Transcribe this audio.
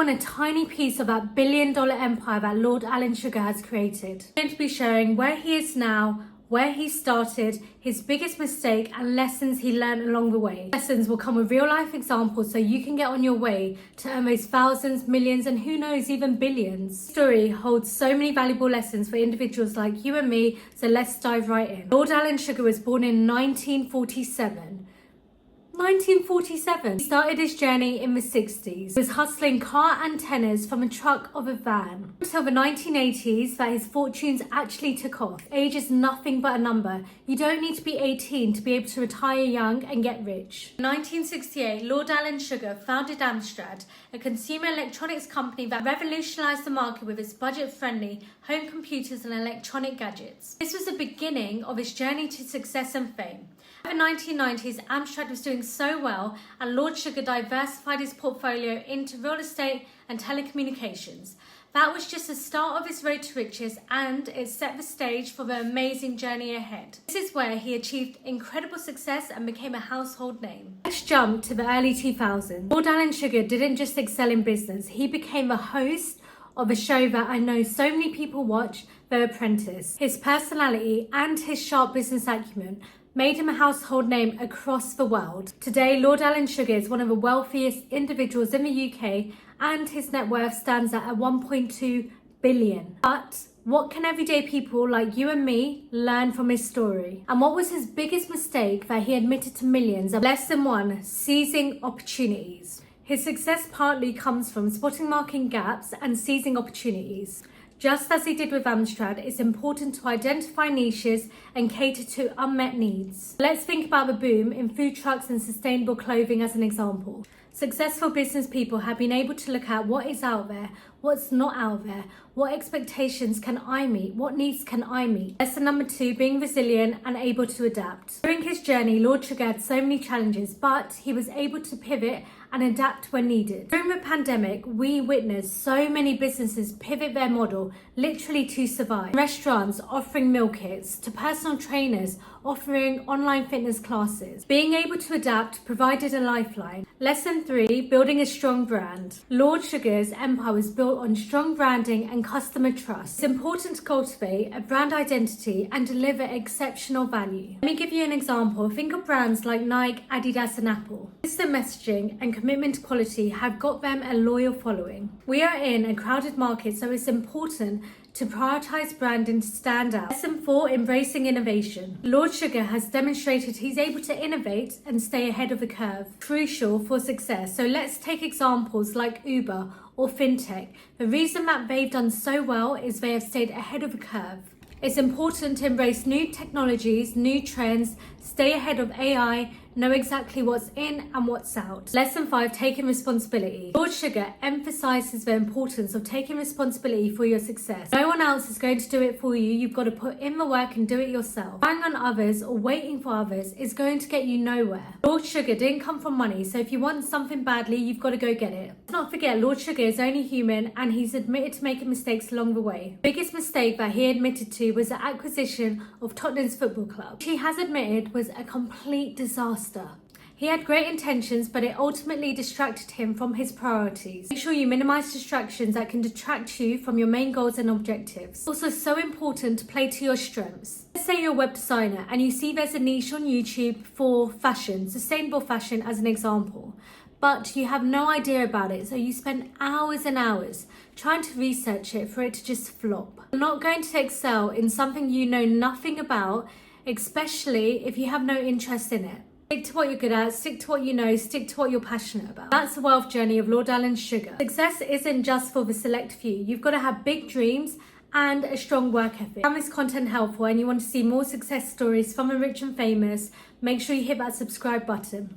On a tiny piece of that billion-dollar empire that Lord Alan Sugar has created. I'm going to be sharing where he is now, where he started, his biggest mistake, and lessons he learned along the way. Lessons will come with real-life examples so you can get on your way to earn those thousands, millions, and who knows, even billions. This story holds so many valuable lessons for individuals like you and me, so let's dive right in. Lord Alan Sugar was born in 1947. 1947. He started his journey in the 60s. He was hustling car antennas from a truck of a van. Until the 1980s that his fortunes actually took off. Age is nothing but a number. You don't need to be 18 to be able to retire young and get rich. In 1968, Lord Alan Sugar founded Amstrad, a consumer electronics company that revolutionized the market with its budget-friendly home computers and electronic gadgets. This was the beginning of his journey to success and fame. In the 1990s, Amstrad was doing so well and Lord Sugar diversified his portfolio into real estate and telecommunications. That was just the start of his road to riches and it set the stage for the amazing journey ahead. This is where he achieved incredible success and became a household name. Let's jump to the early 2000s. Lord Alan Sugar didn't just excel in business, he became the host of a show that I know so many people watch, The Apprentice. His personality and his sharp business acumen made him a household name across the world. Today, Lord Alan Sugar is one of the wealthiest individuals in the UK and his net worth stands at 1.2 billion. But what can everyday people like you and me learn from his story? And what was his biggest mistake that he admitted to millions? Lesson 1, seizing opportunities. His success partly comes from spotting market gaps and seizing opportunities. Just as he did with Amstrad, it's important to identify niches and cater to unmet needs. Let's think about the boom in food trucks and sustainable clothing as an example. Successful business people have been able to look at what is out there, what's not out there, what expectations can I meet, what needs can I meet. Lesson number 2, being resilient and able to adapt. During his journey, Lord Sugar had so many challenges, but he was able to pivot and adapt when needed. During the pandemic, we witnessed so many businesses pivot their model literally to survive. Restaurants offering meal kits to personal trainers offering online fitness classes. Being able to adapt provided a lifeline. Lesson 3, building a strong brand. Lord Sugar's empire was built on strong branding and customer trust. It's important to cultivate a brand identity and deliver exceptional value. Let me give you an example. Think of brands like Nike, Adidas and Apple. Consistent messaging and commitment to quality have got them a loyal following. We are in a crowded market, so it's important to prioritize branding to stand out. Lesson 4, embracing innovation. Lord Sugar has demonstrated he's able to innovate and stay ahead of the curve. Crucial for success. So let's take examples like Uber or FinTech. The reason that they've done so well is they have stayed ahead of the curve. It's important to embrace new technologies, new trends, stay ahead of AI, know exactly what's in and what's out. Lesson 5, taking responsibility. Lord Sugar emphasizes the importance of taking responsibility for your success. No one else is going to do it for you. You've got to put in the work and do it yourself. Relying on others or waiting for others is going to get you nowhere. Lord Sugar didn't come from money, so if you want something badly, you've got to go get it. Let's not forget, Lord Sugar is only human and he's admitted to making mistakes along the way. The biggest mistake that he admitted to was the acquisition of Tottenham's football club, which he has admitted was a complete disaster. He had great intentions, but it ultimately distracted him from his priorities. Make sure you minimize distractions that can detract you from your main goals and objectives. Also, so important to play to your strengths. Let's say you're a web designer and you see there's a niche on YouTube for fashion, sustainable fashion as an example, but you have no idea about it, so you spend hours and hours trying to research it for it to just flop. You're not going to excel in something you know nothing about, especially if you have no interest in it. Stick to what you're good at, stick to what you know, stick to what you're passionate about. That's the wealth journey of Lord Alan Sugar. Success isn't just for the select few. You've got to have big dreams and a strong work ethic. If you found this content helpful and you want to see more success stories from the rich and famous, make sure you hit that subscribe button.